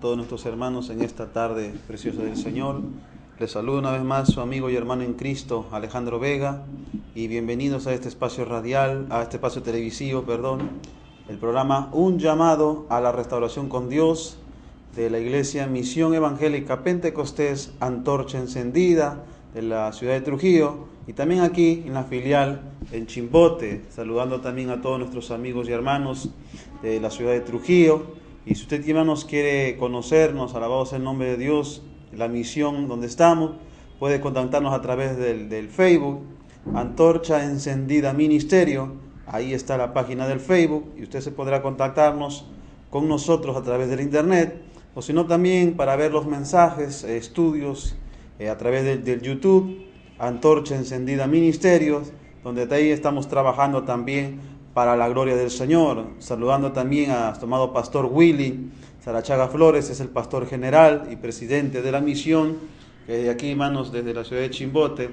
todos nuestros hermanos en esta tarde preciosa del Señor. Les saludo una vez más su amigo y hermano en Cristo, Alejandro Vega, y bienvenidos a este espacio radial, a este espacio televisivo, el programa Un Llamado a la Restauración con Dios de la Iglesia Misión Evangélica Pentecostés Antorcha Encendida de la ciudad de Trujillo, y también aquí en la filial en Chimbote, saludando también a todos nuestros amigos y hermanos de la ciudad de Trujillo. Y si usted, hermanos, quiere conocernos, alabado sea el nombre de Dios, la misión donde estamos, puede contactarnos a través del Facebook, Antorcha Encendida Ministerio. Ahí está la página del Facebook y usted se podrá contactarnos con nosotros a través del internet, o si no también para ver los mensajes, estudios a través del YouTube, Antorcha Encendida Ministerios, donde ahí estamos trabajando también para la gloria del Señor. Saludando también a nuestro amado pastor Willy Sarachaga Flores, es el pastor general y presidente de la misión, que de aquí, hermanos, desde la ciudad de Chimbote,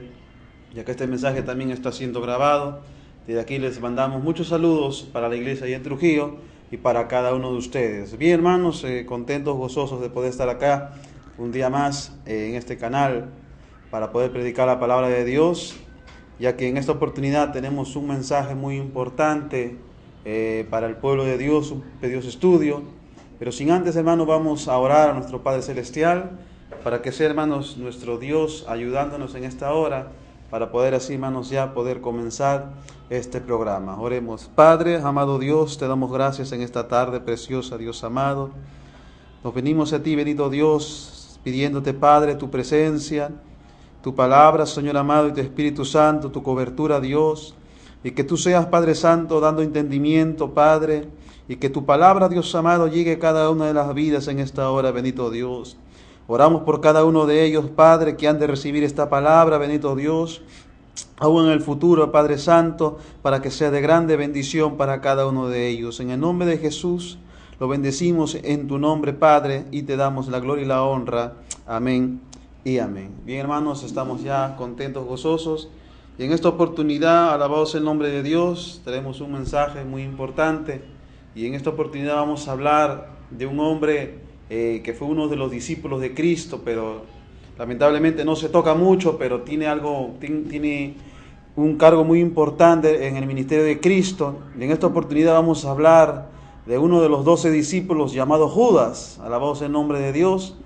ya que este mensaje también está siendo grabado. Desde aquí les mandamos muchos saludos para la iglesia allá en Trujillo y para cada uno de ustedes. Bien, hermanos, contentos, gozosos de poder estar acá un día más en este canal para poder predicar la palabra de Dios, ya que en esta oportunidad tenemos un mensaje muy importante para el pueblo de Dios, un pedido de estudio. Pero sin antes, hermanos, vamos a orar a nuestro Padre Celestial para que sea, hermanos, nuestro Dios ayudándonos en esta hora, para poder así, hermanos, ya poder comenzar este programa. Oremos. Padre, amado Dios, te damos gracias en esta tarde preciosa, Dios amado. Nos venimos a ti, bendito Dios, pidiéndote, Padre, tu presencia, tu palabra, Señor amado, y tu Espíritu Santo, tu cobertura, Dios, y que tú seas, Padre Santo, dando entendimiento, Padre, y que tu palabra, Dios amado, llegue a cada una de las vidas en esta hora, bendito Dios. Oramos por cada uno de ellos, Padre, que han de recibir esta palabra, bendito Dios, aún en el futuro, Padre Santo, para que sea de grande bendición para cada uno de ellos. En el nombre de Jesús, lo bendecimos en tu nombre, Padre, y te damos la gloria y la honra. Amén y amén. Bien, hermanos, estamos ya contentos, gozosos, y en esta oportunidad, alabado sea el nombre de Dios, tenemos un mensaje muy importante, y en esta oportunidad vamos a hablar de un hombre que fue uno de los discípulos de Cristo, pero lamentablemente no se toca mucho, pero tiene un cargo muy importante en el ministerio de Cristo. Y en esta oportunidad vamos a hablar de uno de los 12 discípulos llamado Judas, alabado sea el nombre de Dios,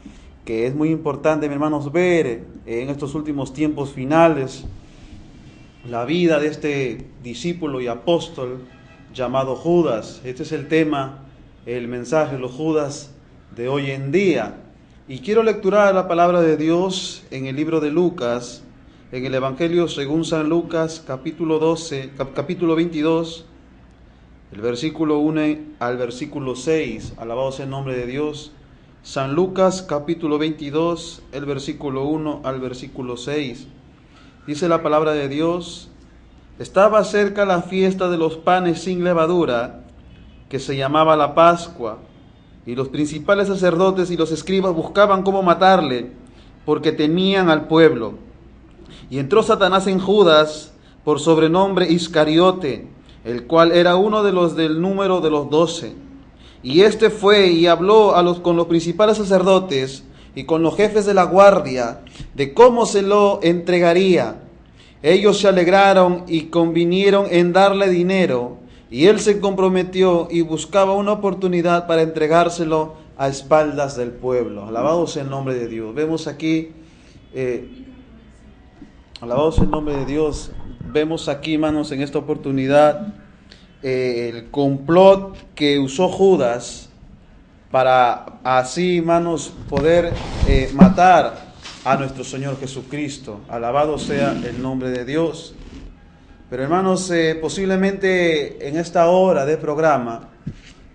que es muy importante, mis hermanos, ver en estos últimos tiempos finales la vida de este discípulo y apóstol llamado Judas. Este es el tema, el mensaje, los Judas de hoy en día. Y quiero lecturar la palabra de Dios en el libro de Lucas, en el Evangelio según San Lucas, capítulo 22, el versículo 1 al versículo 6. Alabado sea el nombre de Dios. San Lucas, capítulo 22, el versículo 1 al versículo 6. Dice la palabra de Dios: estaba cerca la fiesta de los panes sin levadura, que se llamaba la Pascua, y los principales sacerdotes y los escribas buscaban cómo matarle, porque temían al pueblo. Y entró Satanás en Judas, por sobrenombre Iscariote, el cual era uno de los del número de los 12. Y este fue y habló con los principales sacerdotes y con los jefes de la guardia de cómo se lo entregaría. Ellos se alegraron y convinieron en darle dinero, y él se comprometió y buscaba una oportunidad para entregárselo a espaldas del pueblo. Alabado sea el nombre de Dios. Vemos aquí, alabado sea el nombre de Dios, vemos aquí, hermanos, en esta oportunidad el complot que usó Judas para así, hermanos, poder matar a nuestro Señor Jesucristo. Alabado sea el nombre de Dios. Pero, hermanos, posiblemente en esta hora de programa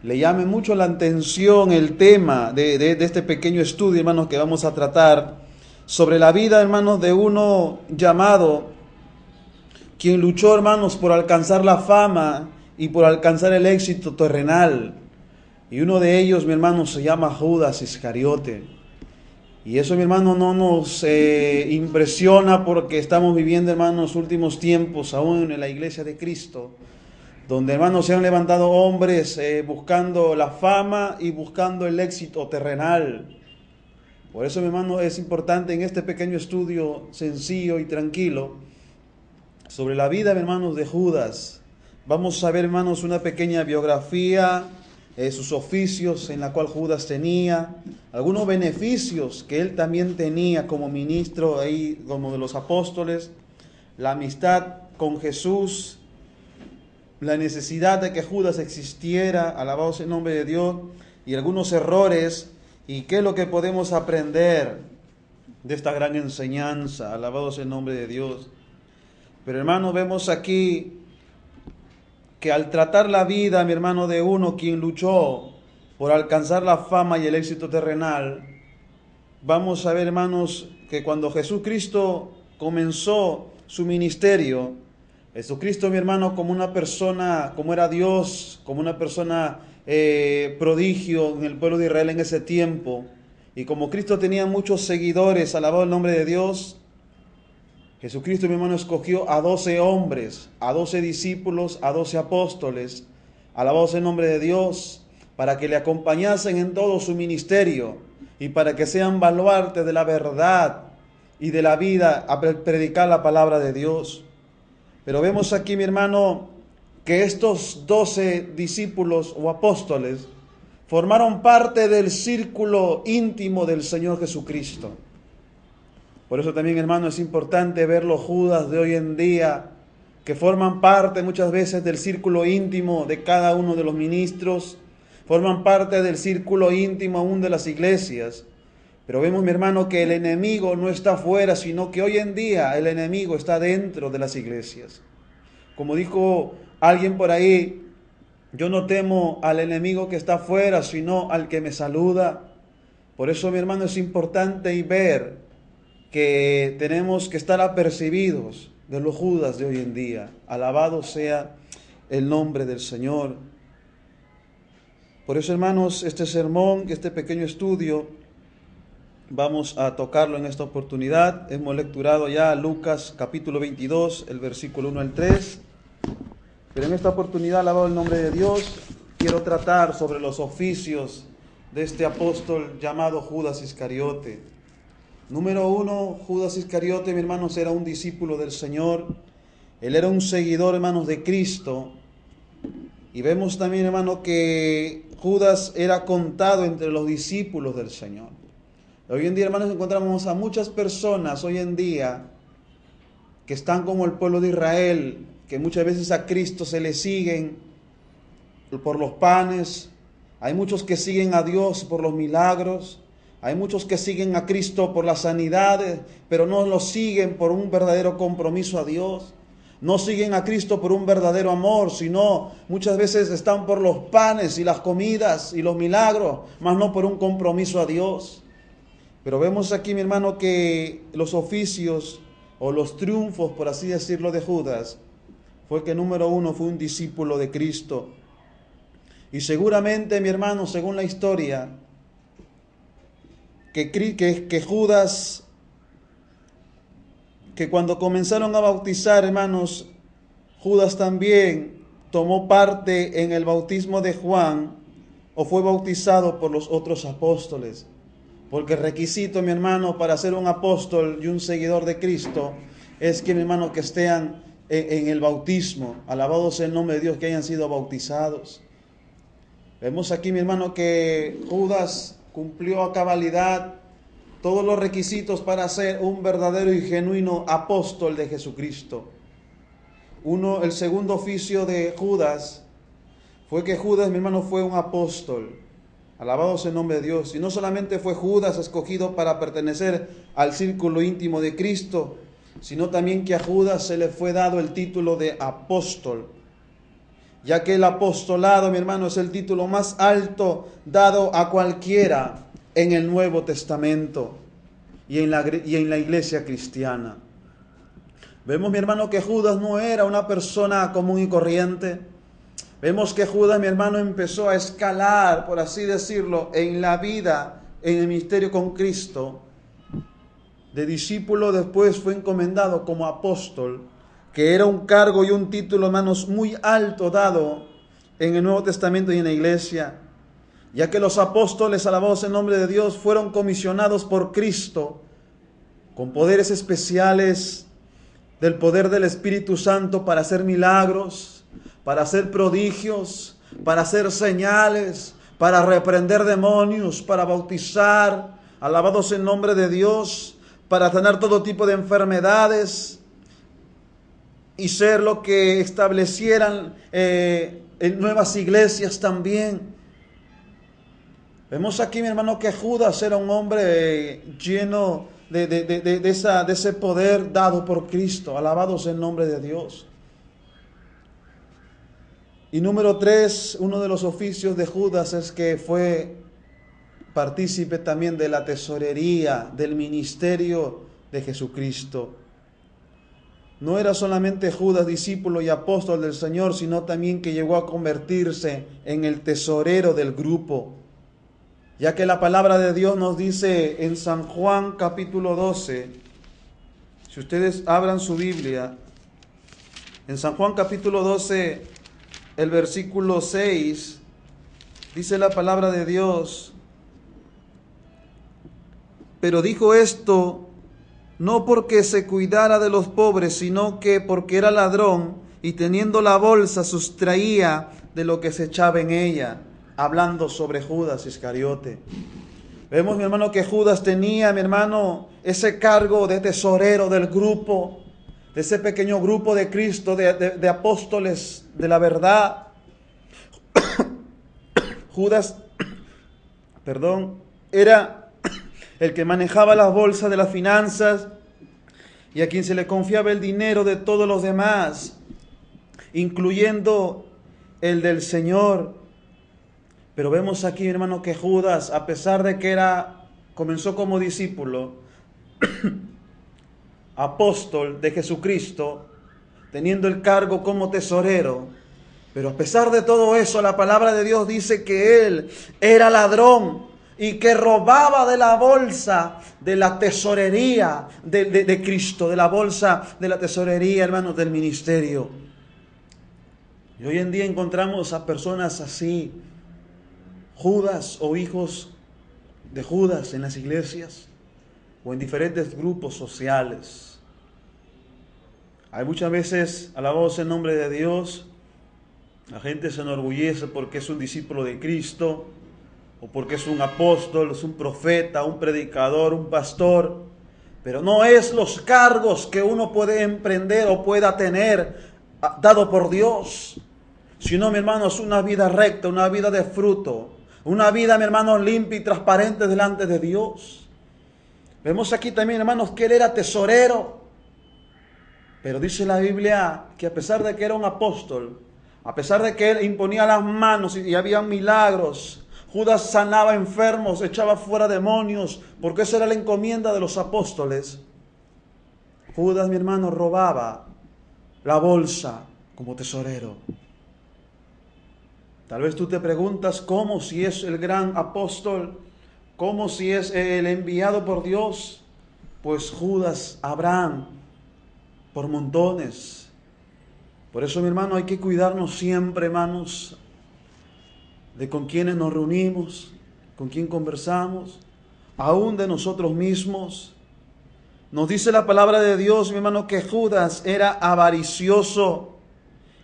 le llame mucho la atención el tema de este pequeño estudio, hermanos, que vamos a tratar sobre la vida, hermanos, de uno llamado, quien luchó, hermanos, por alcanzar la fama y por alcanzar el éxito terrenal. Y uno de ellos, mi hermano, se llama Judas Iscariote. Y eso, mi hermano, no nos impresiona, porque estamos viviendo, hermanos, últimos tiempos aún en la iglesia de Cristo, donde, hermanos, se han levantado hombres buscando la fama y buscando el éxito terrenal. Por eso, mi hermano, es importante en este pequeño estudio sencillo y tranquilo sobre la vida, mi hermanos, de Judas. Vamos a ver, hermanos, una pequeña biografía, sus oficios en la cual Judas tenía, algunos beneficios que él también tenía como ministro ahí, como de los apóstoles, la amistad con Jesús, la necesidad de que Judas existiera, alabado sea el nombre de Dios, y algunos errores, y qué es lo que podemos aprender de esta gran enseñanza, alabado sea el nombre de Dios. Pero, hermano, vemos aquí que al tratar la vida, mi hermano, de uno quien luchó por alcanzar la fama y el éxito terrenal, vamos a ver, hermanos, que cuando Jesucristo comenzó su ministerio, Jesucristo, mi hermano, como una persona, como era Dios, como una persona prodigio en el pueblo de Israel en ese tiempo, y como Cristo tenía muchos seguidores, alabado el nombre de Dios, Jesucristo, mi hermano, escogió a 12 hombres, a 12 discípulos, a 12 apóstoles, alabado sea el nombre de Dios, para que le acompañasen en todo su ministerio y para que sean baluarte de la verdad y de la vida a predicar la palabra de Dios. Pero vemos aquí, mi hermano, que estos 12 discípulos o apóstoles formaron parte del círculo íntimo del Señor Jesucristo. Por eso también, hermano, es importante ver los Judas de hoy en día, que forman parte muchas veces del círculo íntimo de cada uno de los ministros, forman parte del círculo íntimo aún de las iglesias. Pero vemos, mi hermano, que el enemigo no está afuera, sino que hoy en día el enemigo está dentro de las iglesias. Como dijo alguien por ahí, yo no temo al enemigo que está afuera, sino al que me saluda. Por eso, mi hermano, es importante y ver que tenemos que estar apercibidos de los Judas de hoy en día. Alabado sea el nombre del Señor. Por eso, hermanos, este sermón, este pequeño estudio, vamos a tocarlo en esta oportunidad. Hemos lecturado ya Lucas capítulo 22, el versículo 1 al 3. Pero en esta oportunidad, alabado el nombre de Dios, quiero tratar sobre los oficios de este apóstol llamado Judas Iscariote. Número 1, Judas Iscariote, mi hermanos, era un discípulo del Señor. Él era un seguidor, hermanos, de Cristo. Y vemos también, hermano, que Judas era contado entre los discípulos del Señor. Hoy en día, hermanos, encontramos a muchas personas hoy en día que están como el pueblo de Israel, que muchas veces a Cristo se le siguen por los panes. Hay muchos que siguen a Dios por los milagros. Hay muchos que siguen a Cristo por las sanidades, pero no lo siguen por un verdadero compromiso a Dios. No siguen a Cristo por un verdadero amor, sino muchas veces están por los panes y las comidas y los milagros, mas no por un compromiso a Dios. Pero vemos aquí, mi hermano, que los oficios o los triunfos, por así decirlo, de Judas, fue que número 1 fue un discípulo de Cristo. Y seguramente, mi hermano, según la historia, que Judas, que cuando comenzaron a bautizar, hermanos, Judas también tomó parte en el bautismo de Juan o fue bautizado por los otros apóstoles. Porque el requisito, mi hermano, para ser un apóstol y un seguidor de Cristo es que, mi hermano, que estén en el bautismo. Alabado sea el nombre de Dios, que hayan sido bautizados. Vemos aquí, mi hermano, que Judas cumplió a cabalidad todos los requisitos para ser un verdadero y genuino apóstol de Jesucristo. El segundo oficio de Judas fue que Judas, mi hermano, fue un apóstol. Alabado sea el nombre de Dios. Y no solamente fue Judas escogido para pertenecer al círculo íntimo de Cristo, sino también que a Judas se le fue dado el título de apóstol. Ya que el apostolado, mi hermano, es el título más alto dado a cualquiera en el Nuevo Testamento y en la iglesia cristiana. Vemos, mi hermano, que Judas no era una persona común y corriente. Vemos que Judas, mi hermano, empezó a escalar, por así decirlo, en la vida, en el ministerio con Cristo. De discípulo después fue encomendado como apóstol. que era un cargo y un título, hermanos, muy alto dado en el Nuevo Testamento y en la iglesia, ya que los apóstoles, alabados en nombre de Dios, fueron comisionados por Cristo con poderes especiales del poder del Espíritu Santo para hacer milagros, para hacer prodigios, para hacer señales, para reprender demonios, para bautizar, alabados en nombre de Dios, para sanar todo tipo de enfermedades y ser lo que establecieran en nuevas iglesias también. Vemos aquí, mi hermano, que Judas era un hombre lleno de ese poder dado por Cristo. Alabados en nombre de Dios. Y número 3, uno de los oficios de Judas es que fue partícipe también de la tesorería, del ministerio de Jesucristo. No era solamente Judas discípulo y apóstol del Señor, sino también que llegó a convertirse en el tesorero del grupo. Ya que la palabra de Dios nos dice en San Juan capítulo 12, si ustedes abran su Biblia, en San Juan capítulo 12, el versículo 6, dice la palabra de Dios: pero dijo esto no porque se cuidara de los pobres, sino que porque era ladrón y teniendo la bolsa sustraía de lo que se echaba en ella. Hablando sobre Judas Iscariote. Vemos, mi hermano, que Judas tenía, mi hermano, ese cargo de tesorero del grupo, de ese pequeño grupo de Cristo, de apóstoles de la verdad. Judas, era el que manejaba las bolsas de las finanzas y a quien se le confiaba el dinero de todos los demás, incluyendo el del Señor. Pero vemos aquí, hermano, que Judas, a pesar de que comenzó como discípulo, apóstol de Jesucristo, teniendo el cargo como tesorero, pero a pesar de todo eso, la palabra de Dios dice que él era ladrón y que robaba de la bolsa de la tesorería de Cristo, de la bolsa de la tesorería, hermanos, del ministerio. Y hoy en día encontramos a personas así, Judas o hijos de Judas en las iglesias o en diferentes grupos sociales. Hay muchas veces, alabados en nombre de Dios, la gente se enorgullece porque es un discípulo de Cristo o porque es un apóstol, es un profeta, un predicador, un pastor, pero no es los cargos que uno puede emprender o pueda tener dado por Dios, sino, mi hermano, es una vida recta, una vida de fruto. Una vida, mi hermano, limpia y transparente delante de Dios. Vemos aquí también, hermanos, que él era tesorero. Pero dice la Biblia que a pesar de que era un apóstol, a pesar de que él imponía las manos y había milagros, Judas sanaba enfermos, echaba fuera demonios, porque esa era la encomienda de los apóstoles. Judas, mi hermano, robaba la bolsa como tesorero. Tal vez tú te preguntas cómo, si es el gran apóstol, cómo, si es el enviado por Dios. Pues Judas, Abraham, por montones. Por eso, mi hermano, hay que cuidarnos siempre, hermanos, de con quienes nos reunimos, con quién conversamos, aún de nosotros mismos. Nos dice la palabra de Dios, mi hermano, que Judas era avaricioso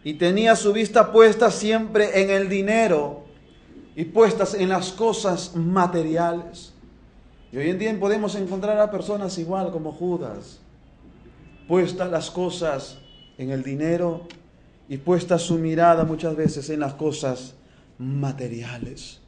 y tenía su vista puesta siempre en el dinero y puestas en las cosas materiales. Y hoy en día podemos encontrar a personas igual como Judas, puestas las cosas en el dinero y puesta su mirada muchas veces en las cosas materiales.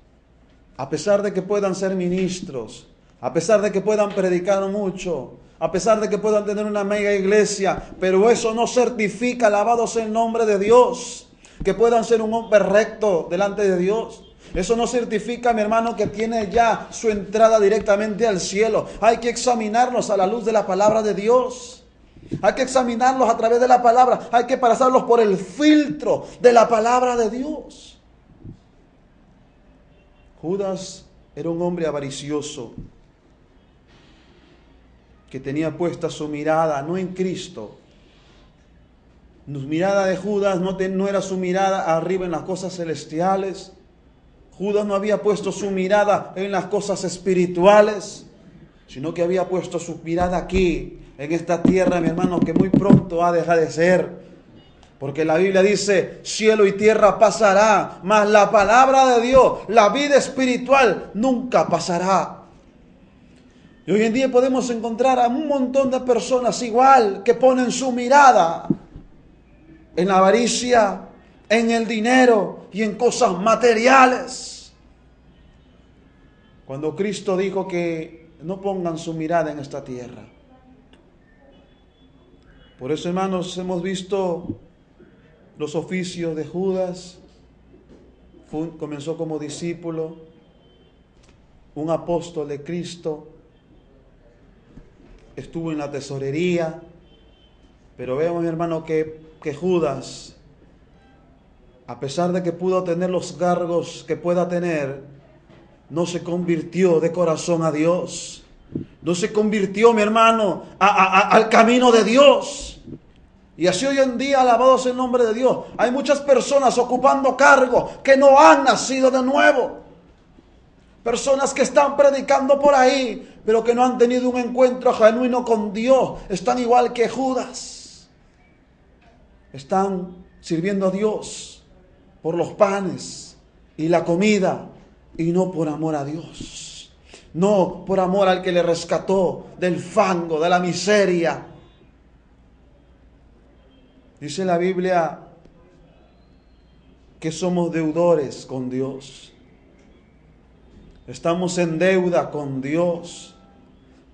A pesar de que puedan ser ministros, a pesar de que puedan predicar mucho, a pesar de que puedan tener una mega iglesia, pero eso no certifica, alabado sea el nombre de Dios, que puedan ser un hombre recto delante de Dios. Eso no certifica, mi hermano, que tiene ya su entrada directamente al cielo. Hay que examinarlos a la luz de la palabra de Dios. Hay que examinarlos a través de la palabra. Hay que pasarlos por el filtro de la palabra de Dios. Judas era un hombre avaricioso, que tenía puesta su mirada no en Cristo, La mirada de Judas no era su mirada arriba en las cosas celestiales. Judas no había puesto su mirada en las cosas espirituales, sino que había puesto su mirada aquí, en esta tierra, mi hermano, que muy pronto ha de dejar de ser. Porque la Biblia dice, cielo y tierra pasará, mas la palabra de Dios, la vida espiritual, nunca pasará. Y hoy en día podemos encontrar a un montón de personas igual, que ponen su mirada en la avaricia, en el dinero y en cosas materiales. Cuando Cristo dijo que no pongan su mirada en esta tierra. Por eso, hermanos, hemos visto los oficios de Judas. Comenzó como discípulo, un apóstol de Cristo, estuvo en la tesorería, pero vemos, mi hermano, que Judas, a pesar de que pudo tener los cargos que pueda tener, no se convirtió de corazón a Dios, no se convirtió, mi hermano, al camino de Dios. Y así hoy en día, alabado sea el nombre de Dios, hay muchas personas ocupando cargos que no han nacido de nuevo. Personas que están predicando por ahí, pero que no han tenido un encuentro genuino con Dios. Están igual que Judas. Están sirviendo a Dios por los panes y la comida, y no por amor a Dios. No por amor al que le rescató del fango, de la miseria. Dice la Biblia que somos deudores con Dios. Estamos en deuda con Dios.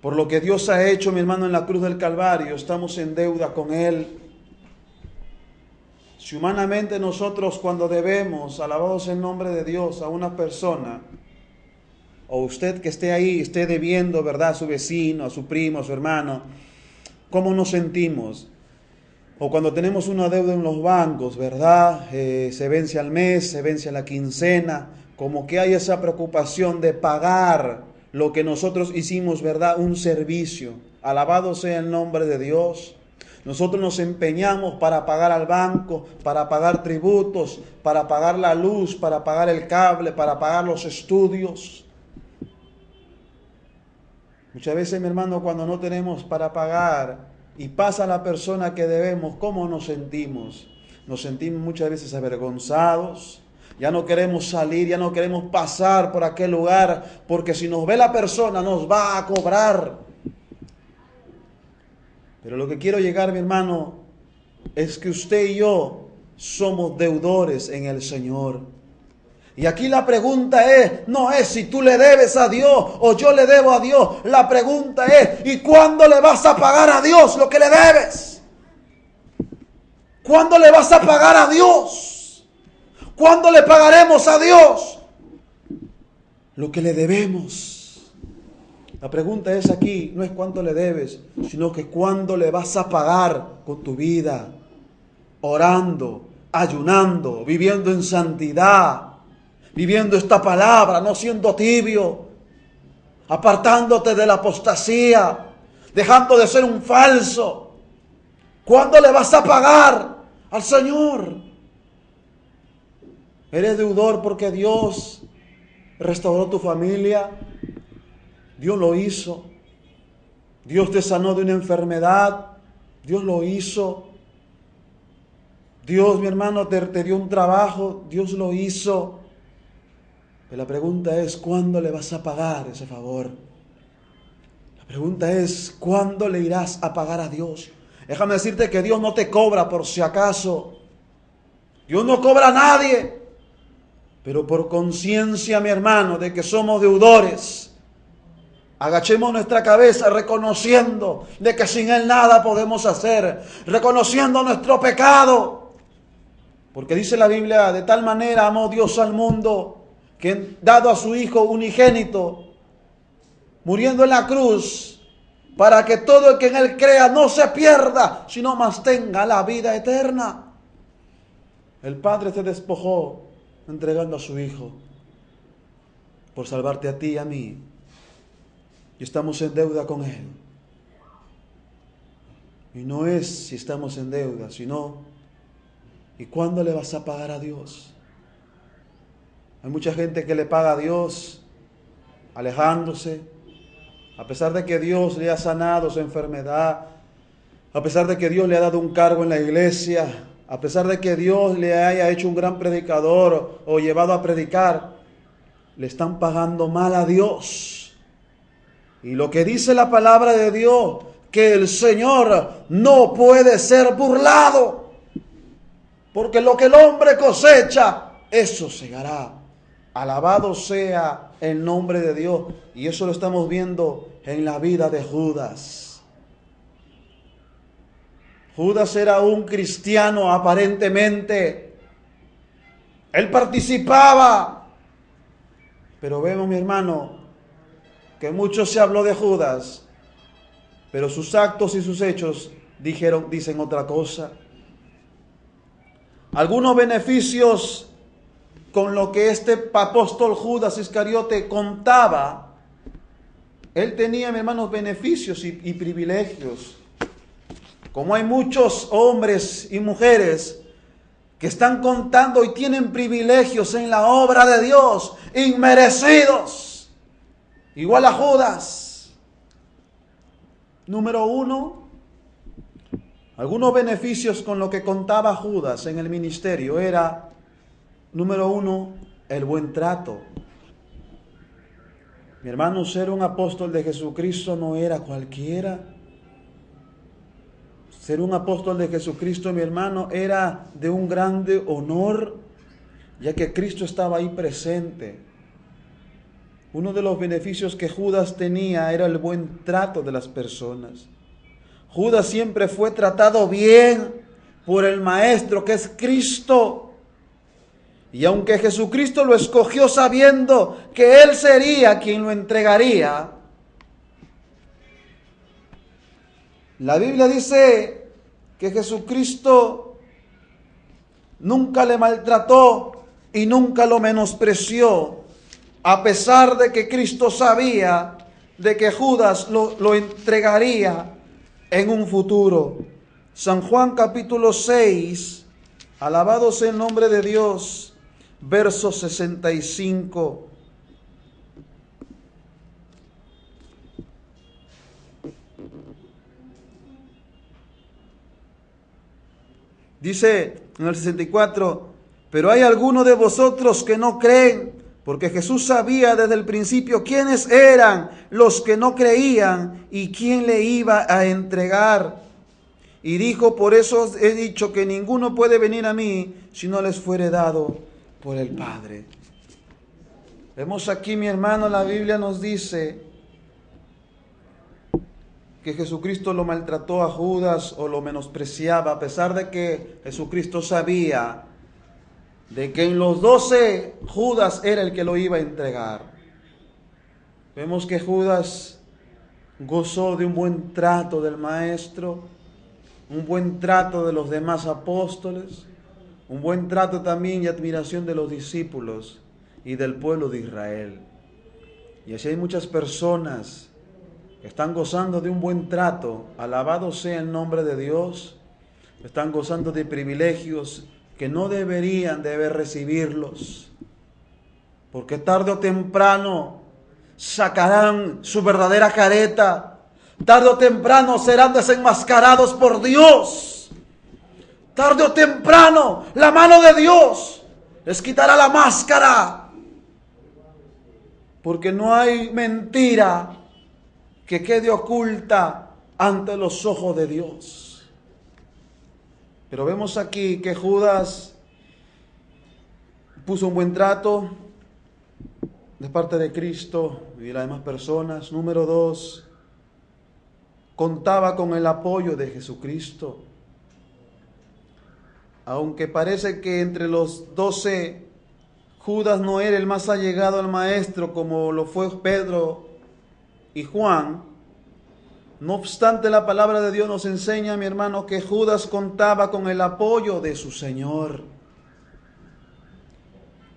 Por lo que Dios ha hecho, mi hermano, en la cruz del Calvario, estamos en deuda con Él. Si humanamente nosotros, cuando debemos, alabado sea el nombre de Dios, a una persona, o usted que esté ahí, esté debiendo, ¿verdad?, a su vecino, a su primo, a su hermano, ¿cómo nos sentimos? O cuando tenemos una deuda en los bancos, ¿verdad? Se vence al mes, se vence a la quincena, como que hay esa preocupación de pagar lo que nosotros hicimos, ¿verdad? Un servicio. Alabado sea el nombre de Dios. Nosotros nos empeñamos para pagar al banco, para pagar tributos, para pagar la luz, para pagar el cable, para pagar los estudios. Muchas veces, mi hermano, cuando no tenemos para pagar y pasa la persona que debemos, ¿cómo nos sentimos? Nos sentimos muchas veces avergonzados. Ya no queremos salir, ya no queremos pasar por aquel lugar, porque si nos ve la persona nos va a cobrar. Pero lo que quiero llegar, mi hermano, es que usted y yo somos deudores en el Señor. Y aquí la pregunta no es si tú le debes a Dios o yo le debo a Dios. La pregunta es, ¿y cuándo le vas a pagar a Dios lo que le debes? ¿Cuándo le vas a pagar a Dios? ¿Cuándo le pagaremos a Dios lo que le debemos? La pregunta es aquí, no es cuánto le debes, sino que cuándo le vas a pagar con tu vida, orando, ayunando, viviendo en santidad, viviendo esta palabra, no siendo tibio, apartándote de la apostasía, dejando de ser un falso. ¿Cuándo le vas a pagar al Señor? Eres deudor porque Dios restauró tu familia. Dios lo hizo. Dios te sanó de una enfermedad. Dios lo hizo. Dios, mi hermano, te dio un trabajo. Dios lo hizo. Pero la pregunta es, ¿cuándo le vas a pagar ese favor? La pregunta es, ¿cuándo le irás a pagar a Dios? Déjame decirte que Dios no te cobra por si acaso. Dios no cobra a nadie. Pero por conciencia, mi hermano, de que somos deudores, agachemos nuestra cabeza reconociendo de que sin Él nada podemos hacer, reconociendo nuestro pecado. Porque dice la Biblia, de tal manera amó Dios al mundo, que dado a su Hijo unigénito, muriendo en la cruz, para que todo el que en Él crea no se pierda, sino más tenga la vida eterna. El Padre se despojó entregando a su Hijo por salvarte a ti y a mí. Y estamos en deuda con Él. Y no es si estamos en deuda, sino ¿Y cuándo le vas a pagar a Dios? Hay mucha gente que le paga a Dios alejándose, a pesar de que Dios le ha sanado su enfermedad, a pesar de que Dios le ha dado un cargo en la iglesia, a pesar de que Dios le haya hecho un gran predicador o llevado a predicar, le están pagando mal a Dios. Y lo que dice la palabra de Dios, que el Señor no puede ser burlado, porque lo que el hombre cosecha, eso segará. Alabado sea el nombre de Dios. Y eso lo estamos viendo en la vida de Judas. Judas era un cristiano aparentemente. Él participaba. Pero vemos, mi hermano, que mucho se habló de Judas, pero sus actos y sus hechos dicen otra cosa. Algunos beneficios con lo que este apóstol Judas Iscariote contaba, él tenía, mi hermanos, beneficios y privilegios. Como hay muchos hombres y mujeres que están contando y tienen privilegios en la obra de Dios, inmerecidos, igual a Judas. Número 1, algunos beneficios con lo que contaba Judas en el ministerio era, número 1, el buen trato. Mi hermano, ser un apóstol de Jesucristo no era cualquiera. Ser un apóstol de Jesucristo, mi hermano, era de un grande honor, ya que Cristo estaba ahí presente. Uno de los beneficios que Judas tenía era el buen trato de las personas. Judas siempre fue tratado bien por el Maestro, que es Cristo. Y aunque Jesucristo lo escogió sabiendo que Él sería quien lo entregaría, la Biblia dice que Jesucristo nunca le maltrató y nunca lo menospreció, a pesar de que Cristo sabía de que Judas lo entregaría en un futuro. San Juan capítulo 6, alabado sea el nombre de Dios, verso 65. Dice en el 64, pero hay algunos de vosotros que no creen, porque Jesús sabía desde el principio quiénes eran los que no creían y quién le iba a entregar. Y dijo, por eso os he dicho que ninguno puede venir a mí si no les fuere dado por el Padre. Vemos aquí, mi hermano, la Biblia nos dice que Jesucristo lo maltrató a Judas o lo menospreciaba, a pesar de que Jesucristo sabía de que en los 12 Judas era el que lo iba a entregar. Vemos que Judas gozó de un buen trato del Maestro, un buen trato de los demás apóstoles, un buen trato también y admiración de los discípulos y del pueblo de Israel. Y así hay muchas personas que están gozando de un buen trato, alabado sea el nombre de Dios, están gozando de privilegios que no deberían de recibirlos, porque tarde o temprano sacarán su verdadera careta, tarde o temprano serán desenmascarados por Dios, tarde o temprano la mano de Dios les quitará la máscara, porque no hay mentira que quede oculta ante los ojos de Dios. Pero vemos aquí que Judas puso un buen trato de parte de Cristo y de las demás personas. Número 2, contaba con el apoyo de Jesucristo. Aunque parece que entre los 12 Judas no era el más allegado al Maestro como lo fue Pedro y Juan, no obstante la palabra de Dios nos enseña, mi hermano, que Judas contaba con el apoyo de su Señor.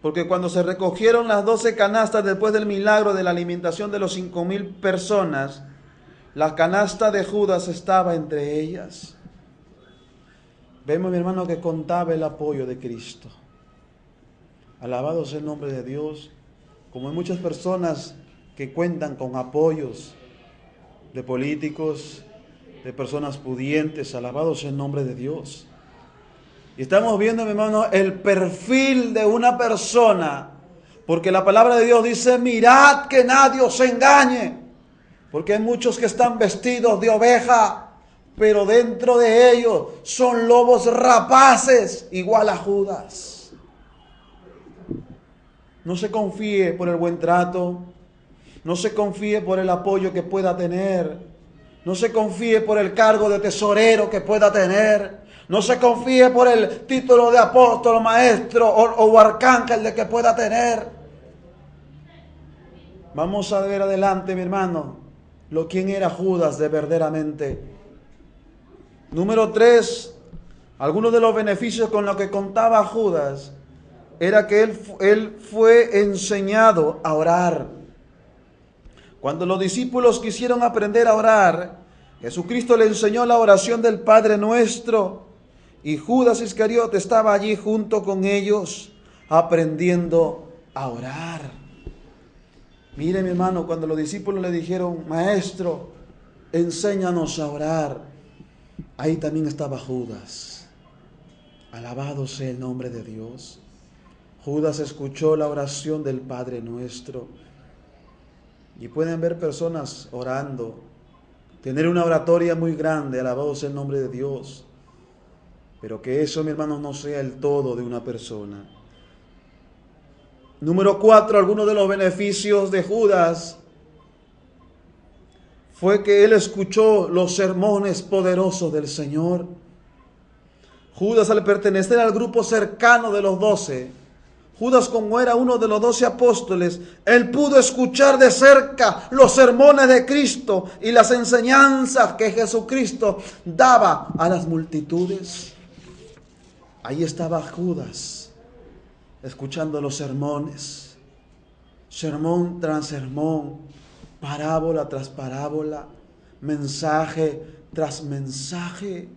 Porque cuando se recogieron las 12 canastas después del milagro de la alimentación de los 5,000 personas, la canasta de Judas estaba entre ellas. Vemos, mi hermano, que contaba el apoyo de Cristo. Alabado sea el nombre de Dios. Como hay muchas personas que cuentan con apoyos de políticos, de personas pudientes, alabado sea el nombre de Dios. Y estamos viendo, mi hermano, el perfil de una persona, porque la palabra de Dios dice: mirad que nadie os engañe, porque hay muchos que están vestidos de oveja, pero dentro de ellos son lobos rapaces, igual a Judas. No se confíe por el buen trato, no se confíe por el apoyo que pueda tener, no se confíe por el cargo de tesorero que pueda tener, no se confíe por el título de apóstol, maestro o arcángel de que pueda tener. Vamos a ver adelante, mi hermano, quién era Judas de verdaderamente. Número 3, algunos de los beneficios con los que contaba Judas era que él fue enseñado a orar. Cuando los discípulos quisieron aprender a orar, Jesucristo le enseñó la oración del Padre Nuestro, y Judas Iscariote estaba allí junto con ellos aprendiendo a orar. Mire, mi hermano, cuando los discípulos le dijeron: Maestro, enséñanos a orar, ahí también estaba Judas. Alabado sea el nombre de Dios. Judas escuchó la oración del Padre Nuestro. Y pueden ver personas orando, tener una oratoria muy grande, alabado sea el nombre de Dios. Pero que eso, mi hermano, no sea el todo de una persona. Número 4, algunos de los beneficios de Judas fue que él escuchó los sermones poderosos del Señor. Judas, al pertenecer al grupo cercano de los 12, Judas, como era uno de los 12 apóstoles, él pudo escuchar de cerca los sermones de Cristo y las enseñanzas que Jesucristo daba a las multitudes. Ahí estaba Judas, escuchando los sermones, sermón tras sermón, parábola tras parábola, mensaje tras mensaje.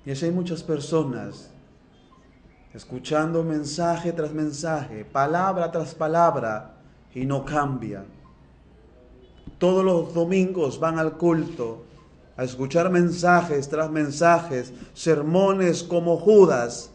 Y así hay muchas personas escuchando mensaje tras mensaje, palabra tras palabra, y no cambian. Todos los domingos van al culto a escuchar mensajes tras mensajes, sermones como Judas,